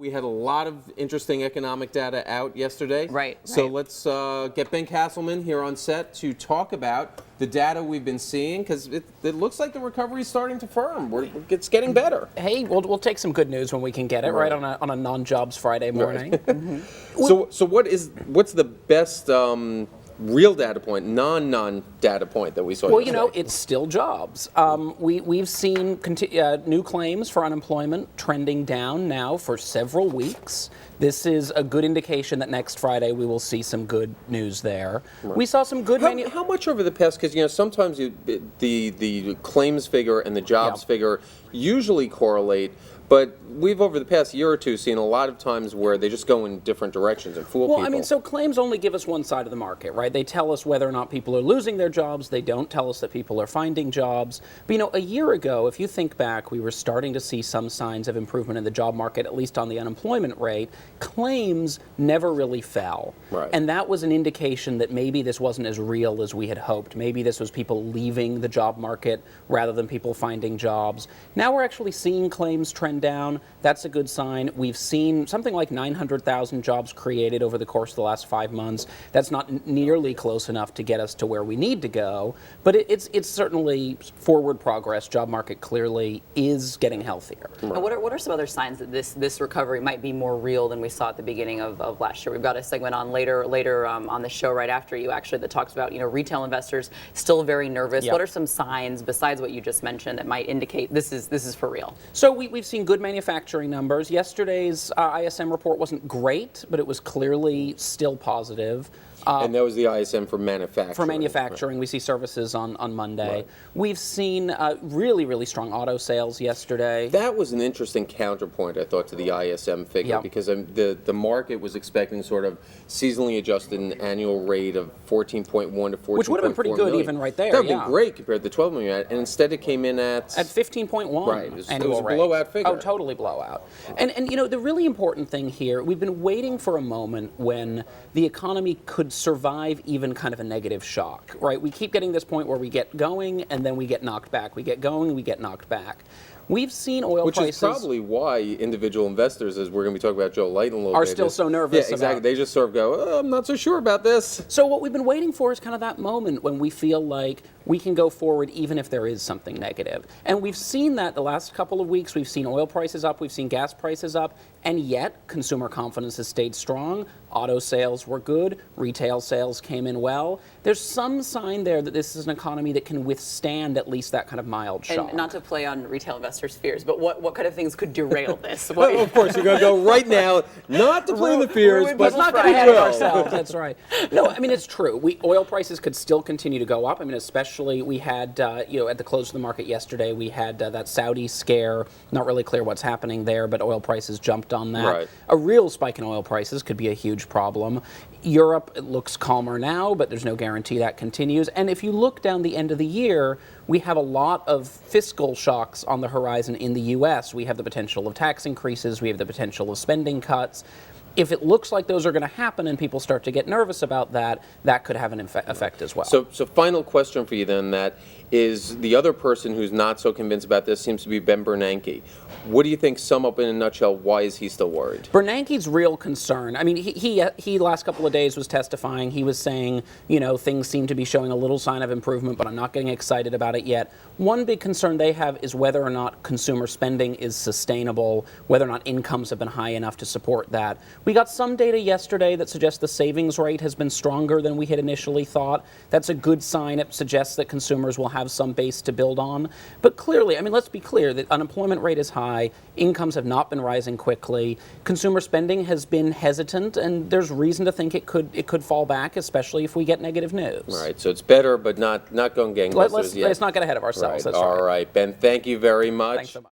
We had a lot of interesting economic data out yesterday. Right. So let's get Ben Castleman here on set to talk about the data we've been seeing, because it looks like the recovery is starting to firm. It's getting better. Hey, we'll take some good news when we can get it, right, on a non-jobs Friday morning. Right. So what's the best real data point, non-data point that we saw? Well, yesterday? it's still jobs. We've seen new claims for unemployment trending down now for several weeks. This is a good indication that next Friday we will see some good news there. Right. We saw some good. How much over the past? Because sometimes the claims figure and the jobs figure usually correlate. But we've, over the past year or two, seen a lot of times where they just go in different directions and fool people. Well, I mean, so claims only give us one side of the market, right? They tell us whether or not people are losing their jobs. They don't tell us that people are finding jobs. But, a year ago, if you think back, we were starting to see some signs of improvement in the job market, at least on the unemployment rate. Claims never really fell. Right. And that was an indication that maybe this wasn't as real as we had hoped. Maybe this was people leaving the job market rather than people finding jobs. Now we're actually seeing claims trend down. That's a good sign. We've seen something like 900,000 jobs created over the course of the last 5 months. That's not nearly close enough to get us to where we need to go, but it's certainly forward progress. Job market clearly is getting healthier. Right. And what are some other signs that this recovery might be more real than we saw at the beginning of last year? We've got a segment on later on the show right after you actually that talks about retail investors still very nervous. Yep. What are some signs besides what you just mentioned that might indicate this is for real? So we've seen good manufacturing numbers. Yesterday's ISM report wasn't great, but it was clearly still positive. And that was the ISM for manufacturing. For manufacturing, we see services on Monday. Right. We've seen really, really strong auto sales yesterday. That was an interesting counterpoint, I thought, to the ISM figure, because the market was expecting sort of seasonally adjusted an annual rate of 14.1 to 14.4 which would have been pretty good million. even right there. That would have been great compared to the 12 million, and instead it came in at 15.1 right. It was a annual rate. blowout figure. Oh, totally blowout. And the really important thing here, we've been waiting for a moment when the economy could survive even kind of a negative shock, right? We keep getting this point where we get going and then we get knocked back. We get going and we get knocked back. We've seen oil prices... Which is probably why individual investors, as we're going to be talking about Joe Light in a little bit... are still so nervous. Yeah, exactly. They just sort of go, oh, I'm not so sure about this. So what we've been waiting for is kind of that moment when we feel like we can go forward even if there is something negative. And we've seen that the last couple of weeks. We've seen oil prices up, we've seen gas prices up, and yet consumer confidence has stayed strong. Auto sales were good, retail sales came in well. There's some sign there that this is an economy that can withstand at least that kind of mild shock. And not to play on retail investors' fears, but what kind of things could derail this? Well, of course, you're going to go right now, not to play on the fears, but let's not get ahead of ourselves. That's right. No, I mean, it's true. Oil prices could still continue to go up. I mean, especially we had, at the close of the market yesterday, we had that Saudi scare. Not really clear what's happening there, but oil prices jumped on that. Right. A real spike in oil prices could be a huge problem. Europe, it looks calmer now, but there's no guarantee that continues. And if you look down the end of the year, we have a lot of fiscal shocks on the horizon in the U.S. We have the potential of tax increases. We have the potential of spending cuts. If it looks like those are going to happen and people start to get nervous about that, that could have an effect as well. So final question for you then, that is, the other person who's not so convinced about this seems to be Ben Bernanke. What do you think, sum up in a nutshell, why is he still worried? Bernanke's real concern, I mean, he last couple of days was testifying. He was saying, things seem to be showing a little sign of improvement, but I'm not getting excited about it yet. One big concern they have is whether or not consumer spending is sustainable, whether or not incomes have been high enough to support that. We got some data yesterday that suggests the savings rate has been stronger than we had initially thought. That's a good sign. It suggests that consumers will have some base to build on. But clearly, I mean, let's be clear, the unemployment rate is high, incomes have not been rising quickly, consumer spending has been hesitant, and there's reason to think it could fall back, especially if we get negative news. All right, so it's better, but not going gangbusters yet. Let's not get ahead of ourselves. Right. That's All right, Ben, thank you very much. Thanks so much.